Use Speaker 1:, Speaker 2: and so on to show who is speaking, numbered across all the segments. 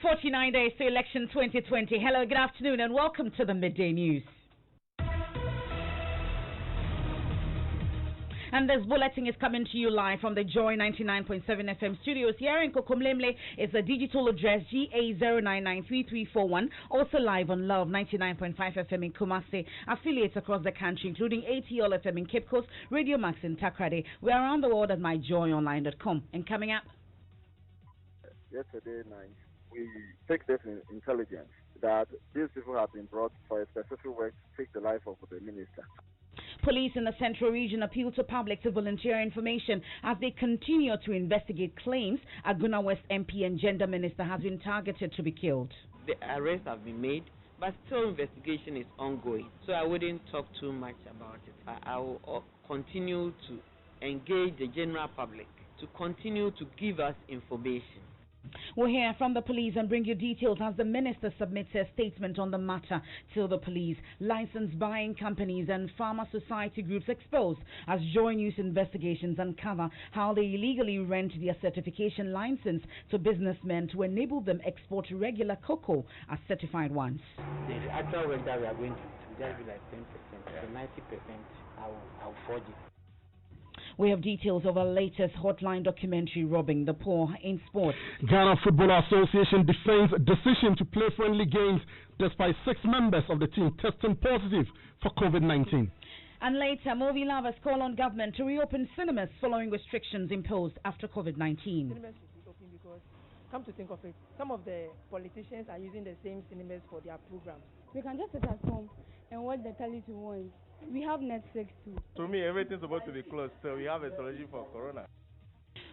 Speaker 1: 49 days to election 2020. Hello, good afternoon, and welcome to the Midday News. And this bulletin is coming to you live from the Joy 99.7 FM studios here in Kokomlemle. It's the digital address GA0993341. Also live on Love 99.5 FM in Kumasi. Affiliates across the country, including ATL FM in Cape Coast, Radio Max in Takrade. We're around the world at myjoyonline.com. And coming up,
Speaker 2: yesterday night, we take this intelligence that these people have been brought for a specific work to take the life of the minister.
Speaker 1: Police in the Central Region appeal to public to volunteer information as they continue to investigate claims Aguna West MP and Gender Minister has been targeted to be killed.
Speaker 3: The arrests have been made, but still investigation is ongoing. So I wouldn't talk too much about it. I will continue to engage the general public to continue to give us information.
Speaker 1: We'll hear from the police and bring you details as the minister submits a statement on the matter to the police. License buying companies and farmer society groups exposed as Joy News investigations uncover how they illegally rent their certification license to businessmen to enable them export regular cocoa as certified ones.
Speaker 4: The actual rent that we are going to just be like 10%, so 90% I'll forge it.
Speaker 1: We have details of our latest hotline documentary, Robbing the Poor, in sports.
Speaker 5: Ghana Football Association defends decision to play friendly games despite 6 members of the team testing positive for COVID-19.
Speaker 1: And later, movie lovers call on government to reopen cinemas following restrictions imposed after COVID-19.
Speaker 6: Cinemas should be open because, come to think of it, some of the politicians are using the same cinemas for their programs.
Speaker 7: We can just sit at home and watch the telly we want. We have Netflix too.
Speaker 8: To me, everything's about to be closed, so we have a solution for Corona.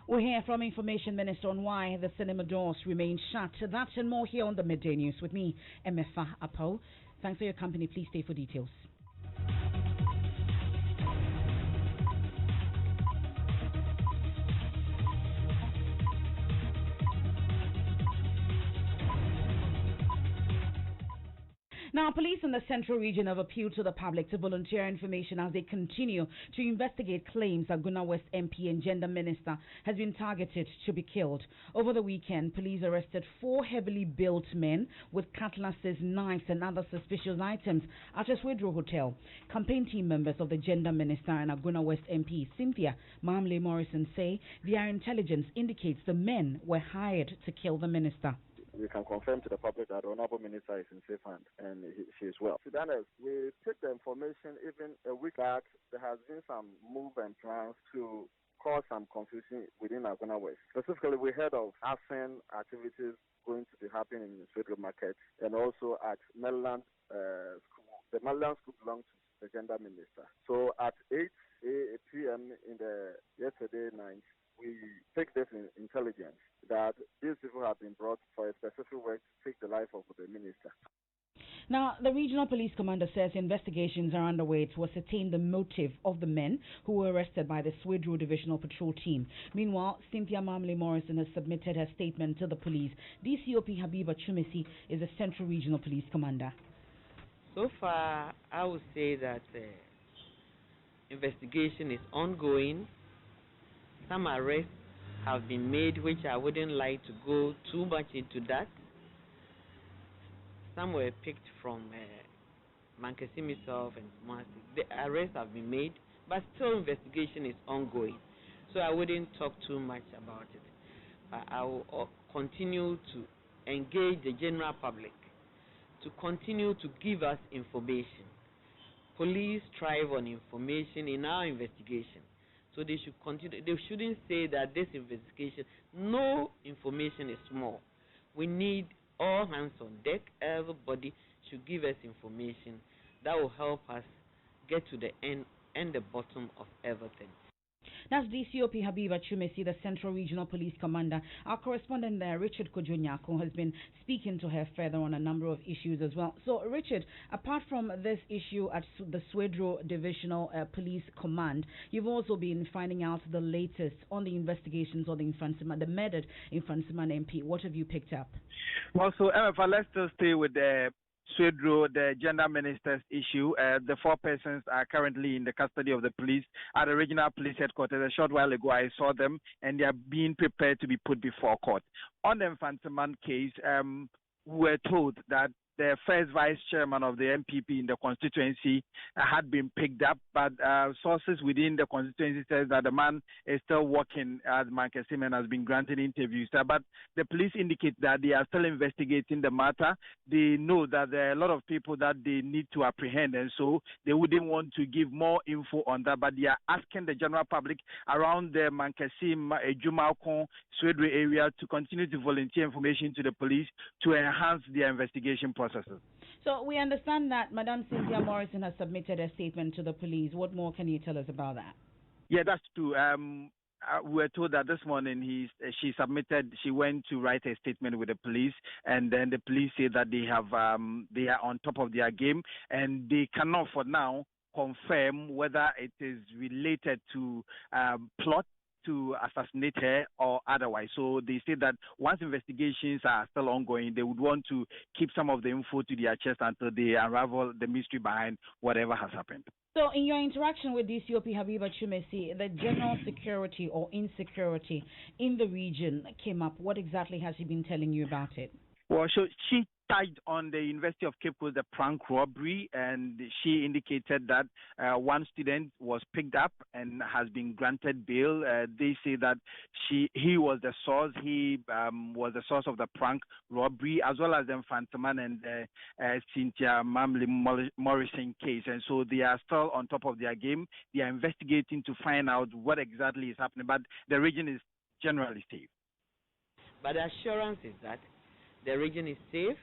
Speaker 1: We'll hear from Information Minister on why the cinema doors remain shut. That and more here on the Midday News with me, Emefa Apawu. Thanks for your company. Please stay for details. Now, police in the Central Region have appealed to the public to volunteer information as they continue to investigate claims that Aguna West MP and Gender Minister has been targeted to be killed. Over the weekend, police arrested 4 heavily built men with cutlasses, knives and other suspicious items at a Swedro hotel. Campaign team members of the Gender Minister and Aguna West MP, Cynthia Mamle Morrison, say their intelligence indicates the men were hired to kill the minister.
Speaker 2: We can confirm to the public that the Honorable Minister is in safe hands and she is well. Sudanese, we took the information even a week back. There has been some move and plans to cause some confusion within Aguna West. Specifically, we heard of arson activities going to be happening in the Swedro Market and also at Maryland School. The Maryland School belongs to the Gender Minister. So at 8 p.m. in the yesterday night, we take this intelligence that these people have been brought for a specific work to take the life of the minister.
Speaker 1: Now, the regional police commander says investigations are underway to ascertain the motive of the men who were arrested by the Swedro Divisional Patrol Team. Meanwhile, Cynthia Mamle Morrison has submitted her statement to the police. DCOP Habiba Chumesi is the Central Regional Police Commander.
Speaker 3: So far, I would say that investigation is ongoing. Some arrests have been made, which I wouldn't like to go too much into that. Some were picked from Mankesimi South and Kumasi. The arrests have been made, but still investigation is ongoing. So I wouldn't talk too much about it. I will continue to engage the general public to continue to give us information. Police thrive on information in our investigation. So they should continue. They shouldn't say that this investigation, no information is small. We need all hands on deck. Everybody should give us information that will help us get to the end and the bottom of everything.
Speaker 1: That's DCOP Habiba Chumesi, the Central Regional Police Commander. Our correspondent there, Richard Kojonyako, has been speaking to her further on a number of issues as well. So, Richard, apart from this issue at the Swedro Divisional Police Command, you've also been finding out the latest on the investigations on the murdered Infansiman MP. What have you picked up?
Speaker 8: Well, so Emefa, let's still stay with the
Speaker 9: Swedro, the gender minister's issue. The 4 persons are currently in the custody of the police at the regional police headquarters. A short while ago, I saw them, and they are being prepared to be put before court. On the Infantaman case, we were told that the first vice chairman of the MPP in the constituency had been picked up, but sources within the constituency says that the man is still working as Mankesim and has been granted interviews. But the police indicate that they are still investigating the matter. They know that there are a lot of people that they need to apprehend, and so they wouldn't want to give more info on that, but they are asking the general public around the Mankesim, Jumaukon, Swedre area to continue to volunteer information to the police to enhance their investigation process.
Speaker 1: So we understand that Madam Cynthia Morrison has submitted a statement to the police. What more can you tell us about that?
Speaker 9: Yeah, that's true. We were told that this morning she went to write a statement with the police, and then the police say that they are on top of their game, and they cannot for now confirm whether it is related to plot to assassinate her or otherwise. So they say that once investigations are still ongoing, they would want to keep some of the info to their chest until they unravel the mystery behind whatever has happened.
Speaker 1: So in your interaction with DCOP Habiba Chumesi, the general security or insecurity in the region came up. What exactly has she been telling you about it?
Speaker 9: Well, so she touched on the University of Cape Coast, the prank robbery, and she indicated that one student was picked up and has been granted bail. They say that he was the source. He was the source of the prank robbery, as well as the Fantaman and Cynthia Morrison case. And so they are still on top of their game. They are investigating to find out what exactly is happening. But the region is generally safe.
Speaker 3: But the assurance is that the region is safe.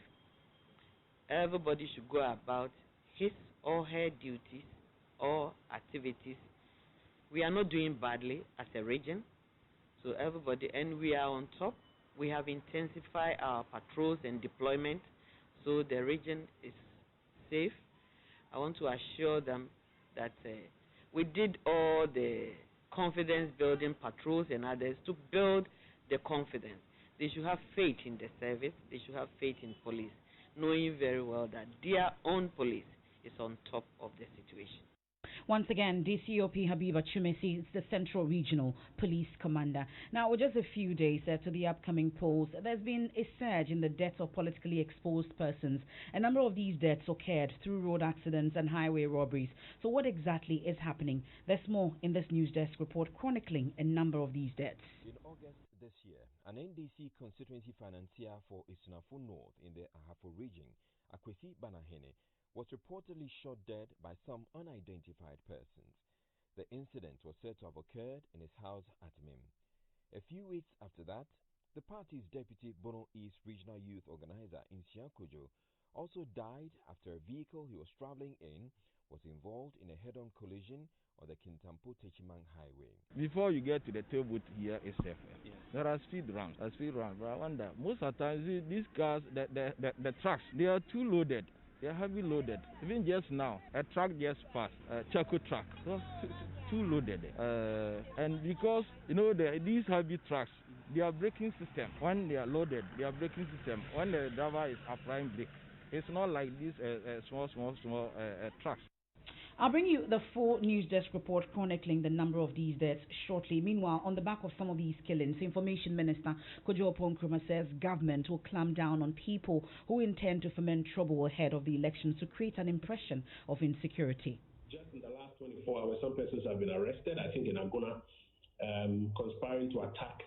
Speaker 3: Everybody should go about his or her duties or activities. We are not doing badly as a region, so everybody, and we are on top. We have intensified our patrols and deployment, so the region is safe. I want to assure them that we did all the confidence building patrols and others to build the confidence. They should have faith in the service. They should have faith in police, knowing very well that their own police is on top of the situation.
Speaker 1: Once again, DCOP Habiba Chumesi is the Central Regional Police Commander. Now, with just a few days to the upcoming polls, there's been a surge in the deaths of politically exposed persons. A number of these deaths occurred through road accidents and highway robberies. So what exactly is happening? There's more in this News Desk report chronicling a number of these deaths.
Speaker 10: In August this year, an NDC constituency financier for Isunafo North in the Ahafo region, Akwesi Banahene, was reportedly shot dead by some unidentified persons. The incident was said to have occurred in his house at Mim. A few weeks after that, the party's deputy Bono East Regional Youth Organizer in Siakojo also died after a vehicle he was traveling in was involved in a head-on collision on the Kintampo-Techimang Highway.
Speaker 8: Before you get to the toll booth here itself, there are speed ramps. But I wonder, most of the time, these cars, the trucks, they are too loaded. They are heavy loaded. Even just now, a truck just passed, a Chaco truck, so too loaded. And because, these heavy trucks, their braking system, when they are loaded, their braking system, when the driver is applying brake, it's not like these small trucks.
Speaker 1: I'll bring you the full News Desk report chronicling the number of these deaths shortly. Meanwhile, on the back of some of these killings, Information Minister Kojo Oponkroma says government will clamp down on people who intend to foment trouble ahead of the elections to create an impression of insecurity.
Speaker 11: Just in the last 24 hours, some persons have been arrested, I think in Agona, conspiring to attack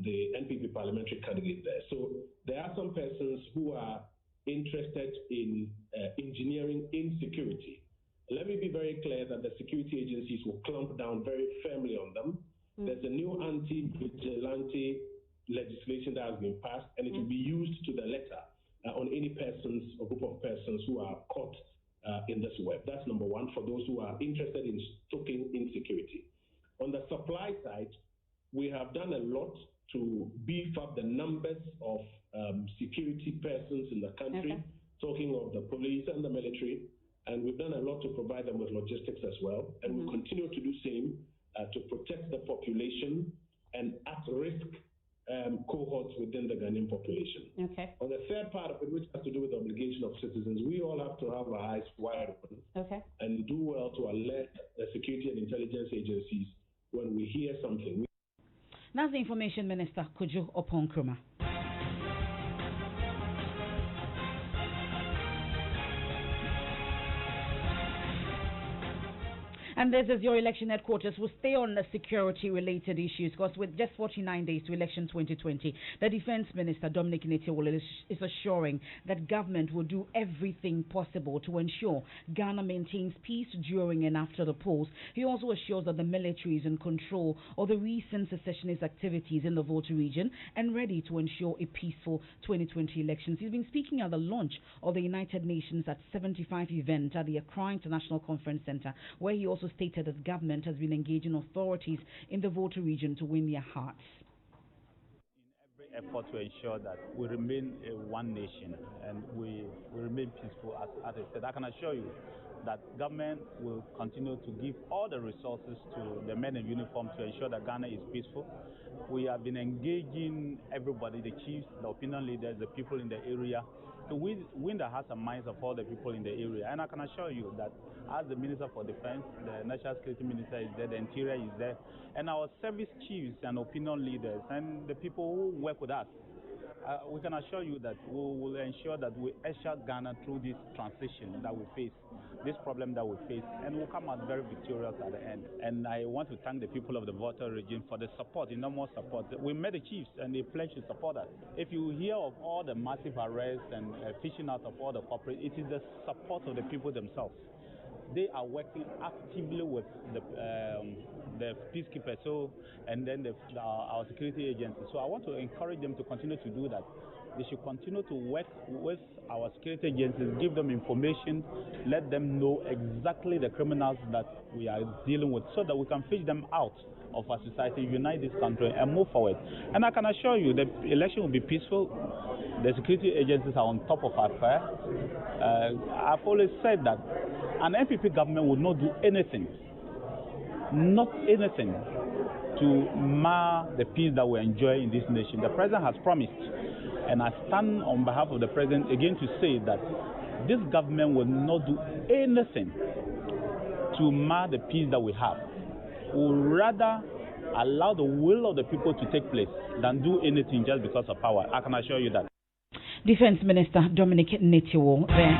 Speaker 11: the NPP parliamentary candidate there. So there are some persons who are interested in engineering insecurity. Let me be very clear that the security agencies will clamp down very firmly on them. There's a new anti-vigilante legislation that has been passed, and it will be used to the letter on any persons or group of persons who are caught in this web. That's number one, for those who are interested in stoking insecurity. On the supply side, we have done a lot to beef up the numbers of security persons in the country, talking of the police and the military. And we've done a lot to provide them with logistics as well. And we'll continue to do the same to protect the population and at-risk cohorts within the Ghanaian population.
Speaker 1: Okay.
Speaker 11: On the third part of it, which has to do with the obligation of citizens, we all have to have our eyes wide open and do well to alert the security and intelligence agencies when we hear something.
Speaker 1: That's the Information Minister, Kojo Oppong-Nkrumah. And this is your election headquarters. We'll stay on the security-related issues because with just 49 days to election 2020, the Defense Minister, Dominic Nitiwol, is assuring that government will do everything possible to ensure Ghana maintains peace during and after the polls. He also assures that the military is in control of the recent secessionist activities in the Volta region and ready to ensure a peaceful 2020 elections. He's been speaking at the launch of the United Nations at 75 event at the Accra International Conference Center, where he also stated that government has been engaging authorities in the Volta region to win their hearts.
Speaker 12: In every effort to ensure that we remain a one nation and we remain peaceful, as I said, I can assure you that government will continue to give all the resources to the men in uniform to ensure that Ghana is peaceful. We have been engaging everybody, the chiefs, the opinion leaders, the people in the area, to win the hearts and minds of all the people in the area. And I can assure you that as the Minister for Defense, the National Security Minister is there, the Interior is there, and our service chiefs and opinion leaders and the people who work with us, we can assure you that we will ensure that we usher Ghana through this transition that we face, this problem that we face, and we'll come out very victorious at the end. And I want to thank the people of the Volta region for the support, enormous support. We met the chiefs and they pledged to support us. If you hear of all the massive arrests and fishing out of all the corporate, it is the support of the people themselves. They are working actively with the peacekeepers, and then our security agencies. So I want to encourage them to continue to do that. They should continue to work with our security agencies, give them information, let them know exactly the criminals that we are dealing with so that we can fish them out of our society, unite this country and move forward. And I can assure you the election will be peaceful. The security agencies are on top of our affair. I've always said that an NPP government would not do anything, to mar the peace that we enjoy in this nation. The President has promised, and I stand on behalf of the President again to say that this government will not do anything to mar the peace that we have. We will rather allow the will of the people to take place than do anything just because of power. I can assure you that.
Speaker 1: Defense Minister Dominic Nitiwol there.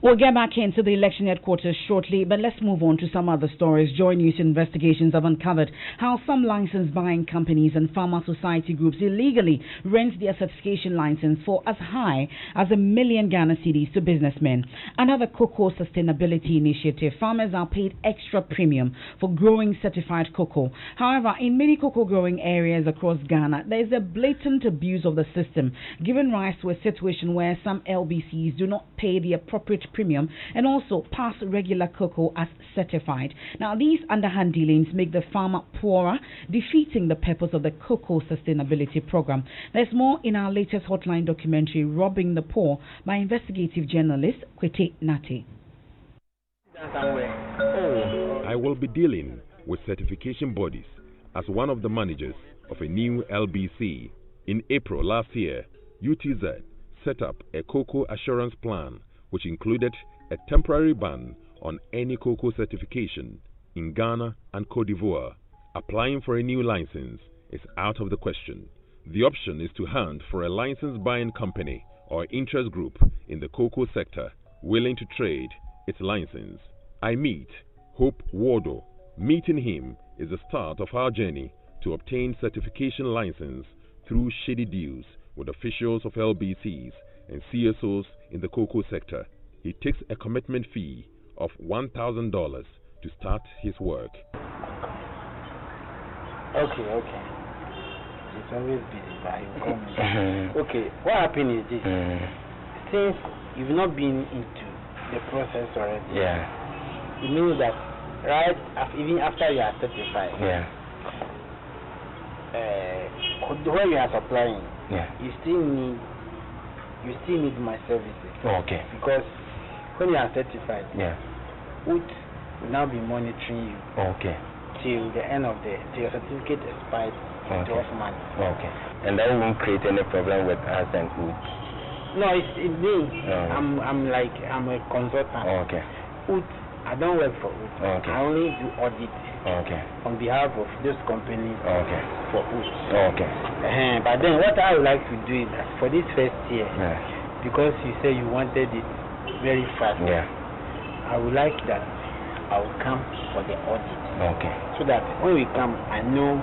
Speaker 1: We'll get back into the election headquarters shortly, but let's move on to some other stories. Joy News investigations have uncovered how some license buying companies and farmer society groups illegally rent their certification license for as high as $1 million Ghana cedis to businessmen. Another cocoa sustainability initiative, farmers are paid extra premium for growing certified cocoa. However, in many cocoa growing areas across Ghana, there is a blatant abuse of the system, giving rise to a situation where some LBCs do not pay the appropriate premium and also pass regular cocoa as certified. Now, these underhand dealings make the farmer poorer, defeating the purpose of the cocoa sustainability program. There's more in our latest Hotline documentary, Robbing the Poor, by investigative journalist Kwete Nate.
Speaker 10: I will be dealing with certification bodies as one of the managers of a new LBC. In April last year, UTZ set up a cocoa assurance plan which included a temporary ban on any cocoa certification in Ghana and Cote d'Ivoire. Applying for a new license is out of the question. The option is to hunt for a license buying company or interest group in the cocoa sector willing to trade its license. I meet Hope Wardo. Meeting him is the start of our journey to obtain certification license through shady deals with officials of LBCs and CSOs in the cocoa sector. He takes a commitment fee of $1,000 to start his work.
Speaker 4: Okay. It's always busy, but you call me. Okay, what happened is this. Since you've not been into the process already, it means that even after you are certified, when you are supplying, you still need my services.
Speaker 13: Okay.
Speaker 4: Because when you are certified, with will now be monitoring you.
Speaker 13: Okay.
Speaker 4: Till the end of till your certificate expires in 12 months.
Speaker 13: Okay. And that won't create any problem with us and UT?
Speaker 4: No, it means I'm a consultant.
Speaker 13: Okay.
Speaker 4: UT, I don't work for UT.
Speaker 13: Okay.
Speaker 4: I only do audit.
Speaker 13: Okay.
Speaker 4: On behalf of this company.
Speaker 13: Okay.
Speaker 4: For UT.
Speaker 13: Okay.
Speaker 4: But then what I would like to do is that for this first year, because you say you wanted it very fast.
Speaker 13: Yeah.
Speaker 4: I would like that I will come for the audit.
Speaker 13: Okay.
Speaker 4: So that when we come, I know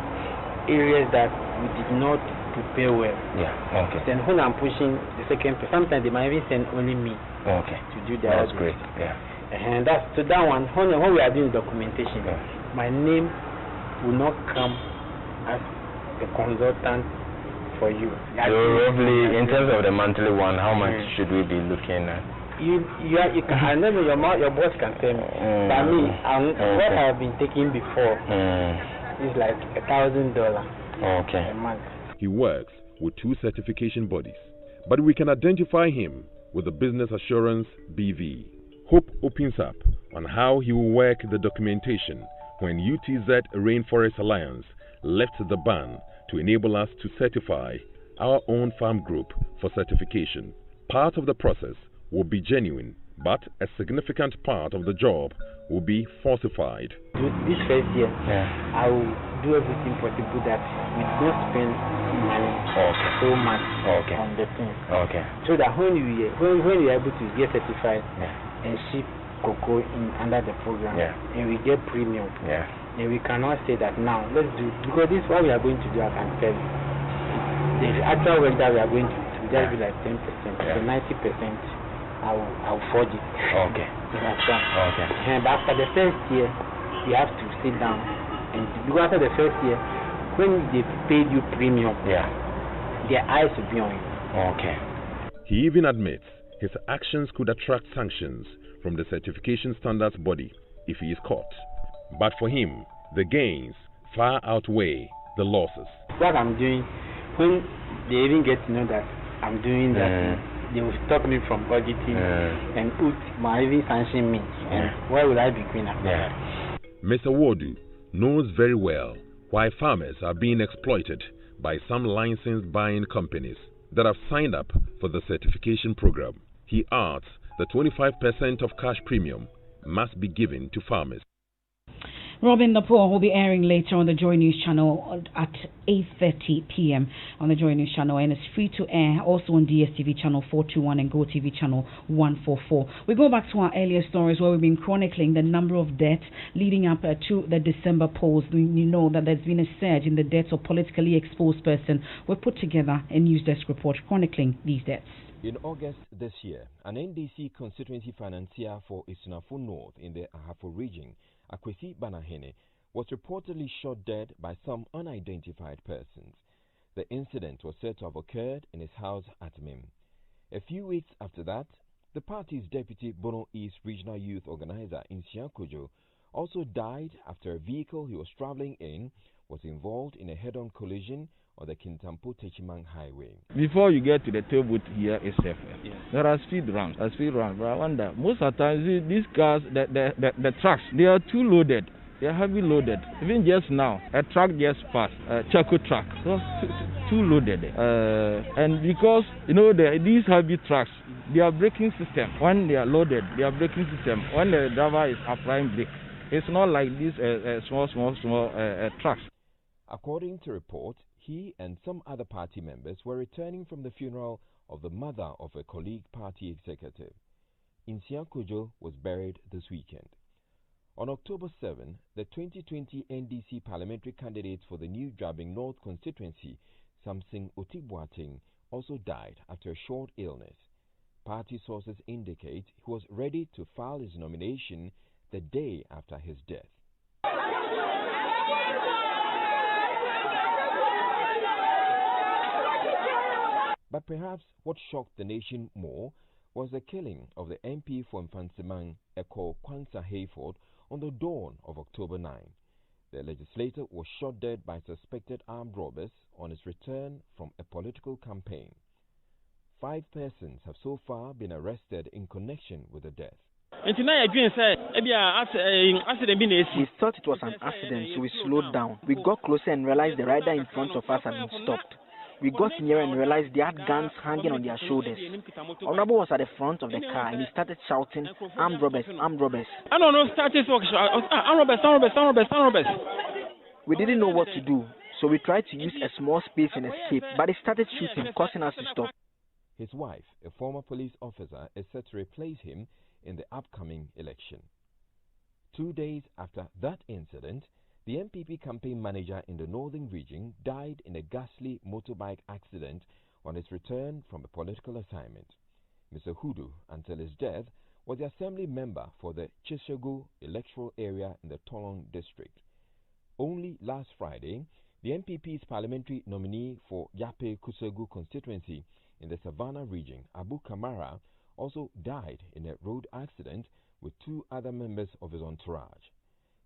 Speaker 4: areas that we did not prepare well.
Speaker 13: Yeah. Okay.
Speaker 4: Then when I'm pushing the second, sometimes they might even send only me.
Speaker 13: Okay.
Speaker 4: To do the
Speaker 13: That's
Speaker 4: audit.
Speaker 13: great. Yeah.
Speaker 4: And that's to that one. When we are doing documentation, my name will not come as a consultant for you.
Speaker 13: So roughly, in terms of the monthly one, how much should we be looking at?
Speaker 4: You can, I know your boss can tell me. But me, what I've been taking before is like $1,000 a month.
Speaker 14: He works with 2 certification bodies, but we can identify him with the Business Assurance BV. Hope opens up on how he will work the documentation when UTZ Rainforest Alliance left the ban to enable us to certify our own farm group for certification. Part of the process will be genuine, but a significant part of the job will be falsified.
Speaker 4: This first year, I will do everything possible that we don't spend money so much on the thing. So that when we are able to get certified and ship cocoa under the program, and we get premium, then we cannot say that now let's do, because this is what we are going to do. I can tell you, the actual work that we are going to do will just be like 10%, so 90%. I'll forge it.
Speaker 13: Okay.
Speaker 4: But after the first year, you have to sit down and because after the first year, when they paid you premium, their eyes will be on you.
Speaker 13: Okay.
Speaker 14: He even admits his actions could attract sanctions from the certification standards body if he is caught. But for him, the gains far outweigh the losses.
Speaker 4: What I'm doing, when they even get to know that I'm doing that, they will stop me from auditing and might even sanction me. And why would I be going after that?
Speaker 14: Mr. Wodu knows very well why farmers are being exploited by some licensed buying companies that have signed up for the certification program. He adds that 25% of cash premium must be given to farmers.
Speaker 1: Robin Napor will be airing later on the Joy News channel at 8:30 p.m. on the Joy News channel, and it's free to air also on DSTV channel 421 and GoTV channel 144. We go back to our earlier stories where we've been chronicling the number of deaths leading up to the December polls. You know that there's been a surge in the deaths of politically exposed persons. We put together a news desk report chronicling these deaths.
Speaker 10: In August this year, an NDC constituency financier for Isunafo North in the Ahafo region, Akwesi Banahene, was reportedly shot dead by some unidentified persons. The incident was said to have occurred in his house at Mim. A few weeks after that, the party's deputy Bono East Regional Youth Organizer in Siakojo also died after a vehicle he was traveling in was involved in a head-on collision on the Kintampo Techimang Highway.
Speaker 8: Before you get to the toll booth here itself, there are speed runs. But I wonder, most of the times these cars, the trucks, they are too loaded. They are heavy loaded. Even just now, a truck just passed, a charcoal truck, so too loaded. And because these heavy trucks, their braking system, when they are loaded, their braking system, when the driver is applying brake, it's not like these small trucks.
Speaker 10: According to reports, he and some other party members were returning from the funeral of the mother of a colleague party executive. Insia Kojo was buried this weekend. On October 7, the 2020 NDC parliamentary candidate for the New Drabing North constituency, Samson Otibwating, also died after a short illness. Party sources indicate he was ready to file his nomination the day after his death. But perhaps what shocked the nation more was the killing of the MP for Mfansimang, Eko Kwanza Hayford, on the dawn of October 9. The legislator was shot dead by suspected armed robbers on his return from a political campaign. 5 persons have so far been arrested in connection with the death.
Speaker 15: We
Speaker 16: thought it was an accident, so we slowed down. We got closer and realized the rider in front of us had been stopped. We got near and realized they had guns hanging on their shoulders. Honorable was at the front of the car and he started shouting, "Armed robbers, armed robbers."
Speaker 15: armed robbers.
Speaker 16: We didn't know what to do, so we tried to use a small space and escape, but he started shooting, causing us to stop.
Speaker 10: His wife, a former police officer, is set to replace him in the upcoming election. 2 days after that incident, the MPP campaign manager in the northern region died in a ghastly motorbike accident on his return from a political assignment. Mr. Hudu, until his death, was the assembly member for the Chishogu electoral area in the Tolon district. Only last Friday, the MPP's parliamentary nominee for Yape Kusegu constituency in the Savannah region, Abu Kamara, also died in a road accident with 2 other members of his entourage.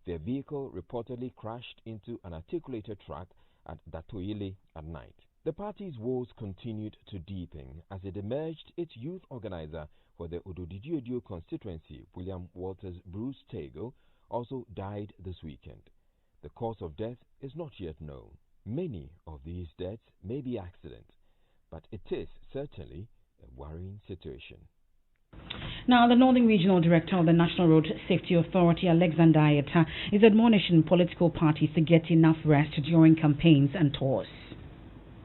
Speaker 10: Their vehicle reportedly crashed into an articulated truck at Datoyele at night. The party's woes continued to deepen as it emerged its youth organizer for the Ododidiodio constituency, William Walters Bruce Tego, also died this weekend. The cause of death is not yet known. Many of these deaths may be accidents, but it is certainly a worrying situation.
Speaker 1: Now, the Northern Regional Director of the National Road Safety Authority, Alexander Ayeta, is admonishing political parties to get enough rest during campaigns and tours.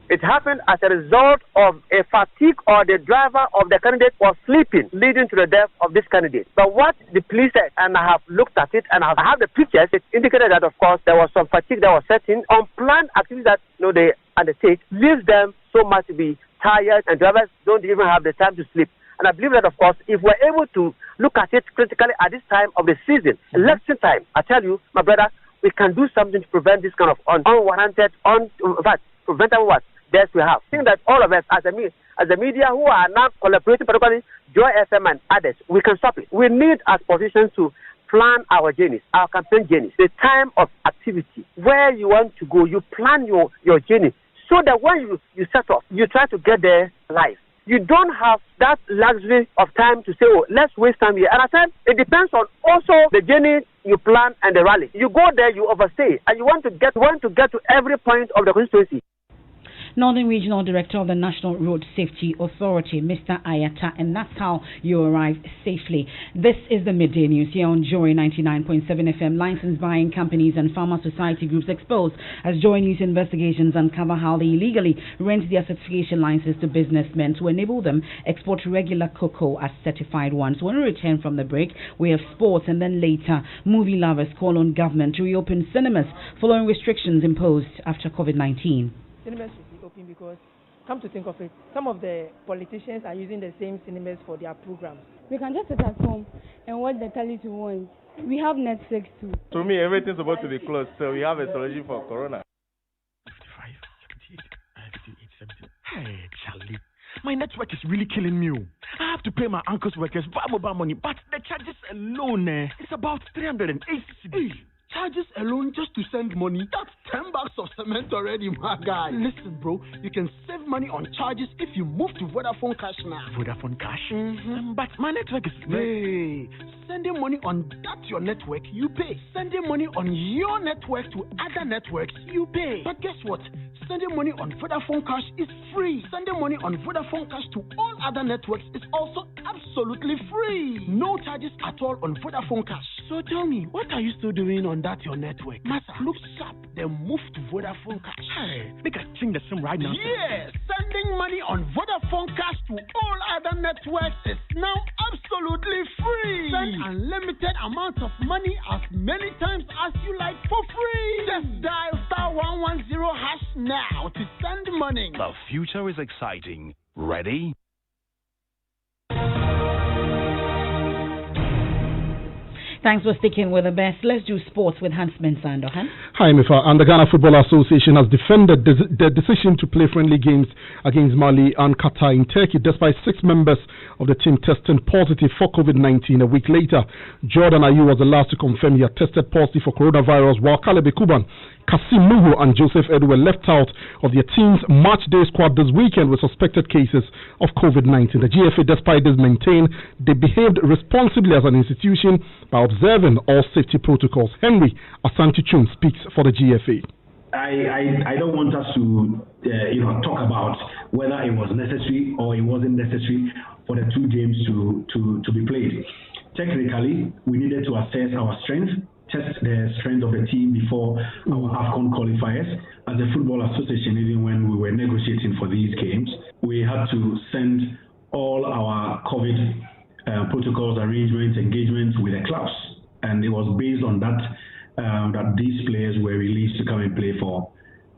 Speaker 17: It happened as a result of a fatigue or the driver of the candidate was sleeping, leading to the death of this candidate. But what the police said, and I have looked at it and I have the pictures, it indicated that, of course, there was some fatigue that was setting. Unplanned activities that they undertake leaves them so much to be tired, and drivers don't even have the time to sleep. And I believe that, of course, if we're able to look at it critically at this time of the season, election time, I tell you, my brother, we can do something to prevent this kind of unwarranted, preventable deaths we have. I think that all of us, as a media who are now collaborating, particularly Joy FM and others, we can stop it. We need, as politicians, to plan our journeys, our campaign journeys, the time of activity, where you want to go, you plan your journey, so that when you set off, you try to get there live. You don't have that luxury of time to say, oh, let's waste time here. And I said, it depends on also the journey you plan and the rally. You go there, you overstay, and you want to get to every point of the constituency.
Speaker 1: Northern Regional Director of the National Road Safety Authority, Mr. Ayeta, and that's how you arrive safely. This is the Midday News here on Joy 99.7 FM. License buying companies and farmer society groups exposed as Joy News investigations uncover how they illegally rent their certification licenses to businessmen to enable them export regular cocoa as certified ones. When we return from the break, we have sports, and then later, movie lovers call on government to reopen cinemas following restrictions imposed after COVID-19.
Speaker 6: Cinemas should be open because, come to think of it, some of the politicians are using the same cinemas for their programs.
Speaker 7: We can just sit at home and watch the telly we want. We have Netflix too.
Speaker 18: To me, everything's about to be closed, so we have a solution for Corona.
Speaker 19: 55, 78, 17. Hey, Charlie. My network is really killing me. I have to pay my uncle's workers mobile money, but the charges alone, it's about 380 cedis. Charges alone just to send money? That's $10 of cement already, my guy. Listen, bro, you can save money on charges if you move to Vodafone Cash now. Vodafone Cash? But my network is... Hey, sending money on that your network, you pay. Sending money on your network to other networks, you pay. But guess what? Sending money on Vodafone Cash is free. Sending money on Vodafone Cash to all other networks is also absolutely free. No charges at all on Vodafone Cash. So tell me, what are you still doing on that your network? Massa, look sharp, then move to Vodafone Cash. Hey, make a change the SIM right now. Yes, sending money on Vodafone Cash to all other networks is now absolutely free. Send unlimited amount of money as many times as you like for free. Just dial *110# now to send money.
Speaker 20: The future is exciting. Ready?
Speaker 1: Thanks for sticking with the best. Let's do sports with Hans Mensando. Hans?
Speaker 5: Hi, Emefa. And the Ghana Football Association has defended their decision to play friendly games against Mali and Qatar in Turkey, despite 6 members of the team testing positive for COVID-19 a week later. Jordan Ayew was the last to confirm he had tested positive for coronavirus, while Caleb Kuban, Kasim Nuhu and Joseph Edu were left out of their team's match day squad this weekend with suspected cases of COVID-19. The GFA, despite this, maintained they behaved responsibly as an institution by observing all safety protocols. Henry Asanti-Chum speaks for the GFA.
Speaker 15: I don't want us to talk about whether it was necessary or it wasn't necessary for the 2 games to be played. Technically, we needed to assess our strength, test the strength of the team before our AFCON qualifiers. As a football association, even when we were negotiating for these games, we had to send all our COVID protocols, arrangements, engagements with the clubs. And it was based on that that these players were released to come and play for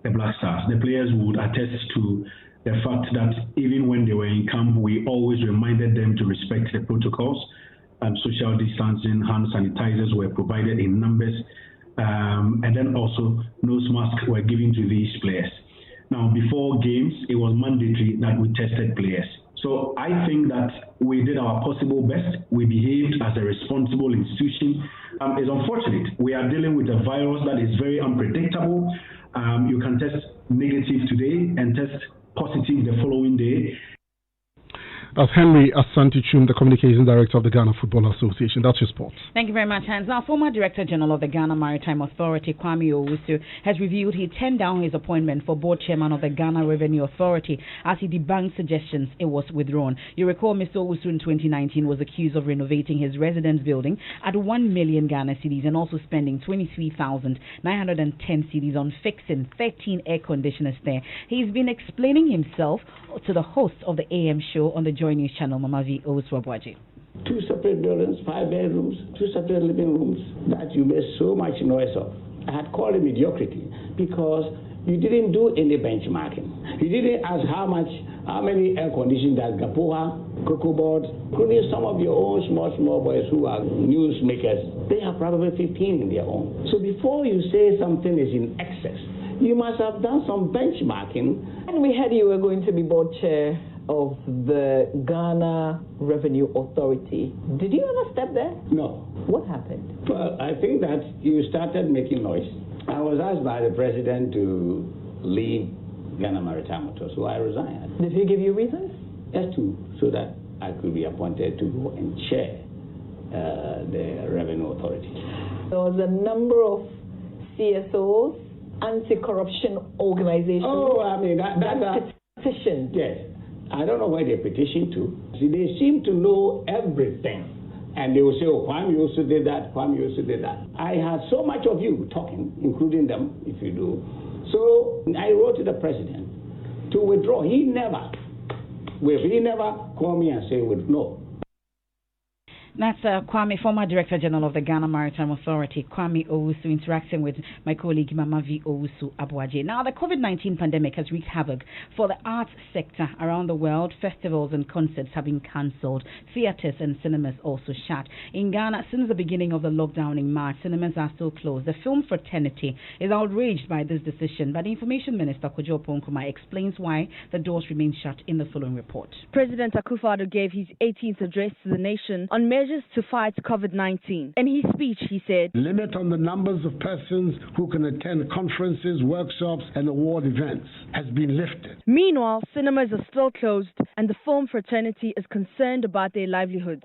Speaker 15: the Black Stars. The players would attest to the fact that even when they were in camp, we always reminded them to respect the protocols. Social distancing, hand sanitizers were provided in numbers, and then also nose masks were given to these players. Now, before games, it was mandatory that we tested players. So I think that we did our possible best. We behaved as a responsible institution. It's unfortunate. We are dealing with a virus that is very unpredictable. You can test negative today and test positive the following day.
Speaker 5: That's Henry Asanti-Chum, the Communications Director of the Ghana Football Association. That's your sports.
Speaker 1: Thank you very much, Hans. Now, former Director General of the Ghana Maritime Authority, Kwame Owusu, has revealed he turned down his appointment for Board Chairman of the Ghana Revenue Authority as he debunked suggestions it was withdrawn. You recall Mr. Owusu in 2019 was accused of renovating his residence building at 1 million Ghana cedis and also spending 23,910 cedis on fixing 13 air conditioners there. He's been explaining himself to the host of the AM show on the Joy News channel, Mama V. Owusu Abuaje.
Speaker 21: 2 separate buildings, 5 bedrooms, 2 separate living rooms that you made so much noise of. I had called it mediocrity because you didn't do any benchmarking. You didn't ask how many air conditioning that Gapoha, Cocoa Board, including some of your own small boys who are newsmakers, they have probably 15 in their own. So before you say something is in excess, you must have done some benchmarking.
Speaker 22: And we heard you were going to be board chair of the Ghana Revenue Authority. Did you ever step there?
Speaker 21: No.
Speaker 22: What happened?
Speaker 21: Well, I think that you started making noise. I was asked by the president to leave Ghana Maritime Authority, so I resigned.
Speaker 22: Did he give you reasons?
Speaker 21: Yes, so that I could be appointed to go and chair the Revenue Authority.
Speaker 22: There was a number of CSOs, anti-corruption organizations.
Speaker 21: Oh, I mean, that
Speaker 22: petitioned.
Speaker 21: Yes. I don't know where they petitioned to. See, they seem to know everything. And they will say, oh, Kwame also did that, Kwame also did that. I had so much of you talking, including them, if you do. So I wrote to the president to withdraw. He never called me and said, no.
Speaker 1: That's Kwame, former Director General of the Ghana Maritime Authority, Kwame Owusu, interacting with my colleague Mama V. Owusu Abuaje. Now, the COVID-19 pandemic has wreaked havoc for the arts sector around the world. Festivals and concerts have been cancelled. Theatres and cinemas also shut. In Ghana, since the beginning of the lockdown in March, cinemas are still closed. The film fraternity is outraged by this decision, but the Information Minister, Kojo Ponkuma, explains why the doors remain shut in the following report.
Speaker 23: President Akufo-Addo gave his 18th address to the nation on measures to fight COVID-19. In his speech, he said,
Speaker 24: "Limit on the numbers of persons who can attend conferences, workshops, and award events has been lifted."
Speaker 23: Meanwhile, cinemas are still closed, and the film fraternity is concerned about their livelihoods.